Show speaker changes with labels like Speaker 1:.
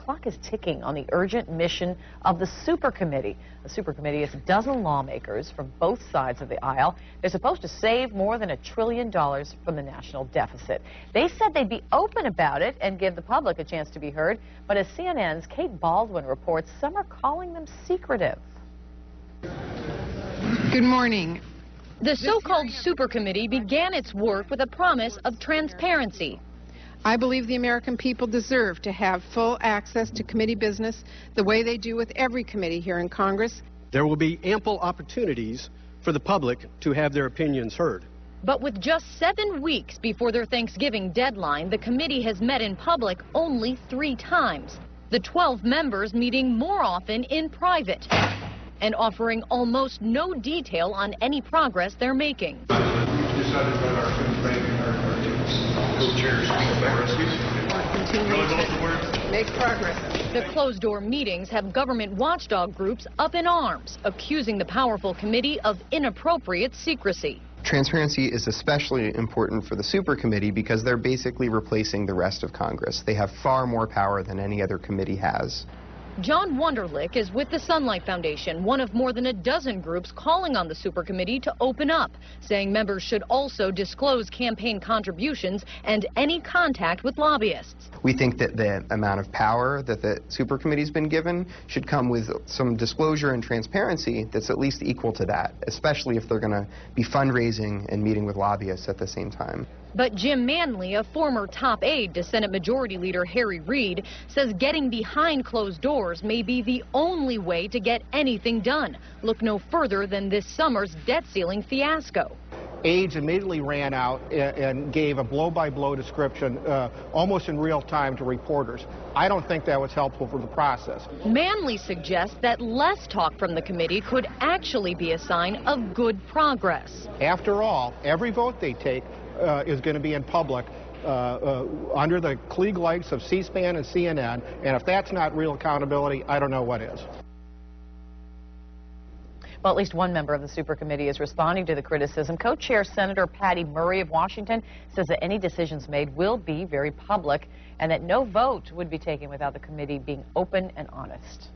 Speaker 1: clock is ticking on the urgent mission of the Super Committee. The Super Committee is a dozen lawmakers from both sides of the aisle. They're supposed to save more than $1 trillion from the national deficit. They said they'd be open about it and give the public a chance to be heard, but as CNN's Kate Baldwin reports, some are calling them secretive.
Speaker 2: Good morning.
Speaker 3: The so-called Super Committee began its work with a promise of transparency.
Speaker 2: I believe the American people deserve to have full access to committee business the way they do with every committee here in Congress.
Speaker 4: There will be ample opportunities for the public to have their opinions heard.
Speaker 3: But with just 7 weeks before their Thanksgiving deadline, the committee has met in public only 3 times. The 12 members meeting more often in private and offering almost no detail on any progress they're making.
Speaker 5: We've decided that our co-chairs
Speaker 2: Make progress.
Speaker 3: The closed-door meetings have government watchdog groups up in arms, accusing the powerful committee of inappropriate secrecy.
Speaker 6: Transparency is especially important for the Super Committee because they're basically replacing the rest of Congress. They have far more power than any other committee has.
Speaker 3: John Wonderlich is with the Sunlight Foundation, one of more than a dozen groups calling on the Super Committee to open up, saying members should also disclose campaign contributions and any contact with lobbyists.
Speaker 6: We think that the amount of power that the Super Committee's been given should come with some disclosure and transparency that's at least equal to that, especially if they're going to be fundraising and meeting with lobbyists at the same time.
Speaker 3: But Jim Manley, a former top aide to Senate Majority Leader Harry Reid, says getting behind closed doors may be the only way to get anything done. Look no further than this summer's debt ceiling fiasco.
Speaker 7: Aides immediately ran out and gave a blow-by-blow description almost in real time to reporters. I don't think that was helpful for the process.
Speaker 3: Manley suggests that less talk from the committee could actually be a sign of good progress.
Speaker 7: After all, every vote they take is going to be in public under the Klieg lights of C-SPAN and CNN, and if that's not real accountability, I don't know what is.
Speaker 1: Well, at least one member of the Super Committee is responding to the criticism. Co-chair Senator Patty Murray of Washington says that any decisions made will be very public and that no vote would be taken without the committee being open and honest.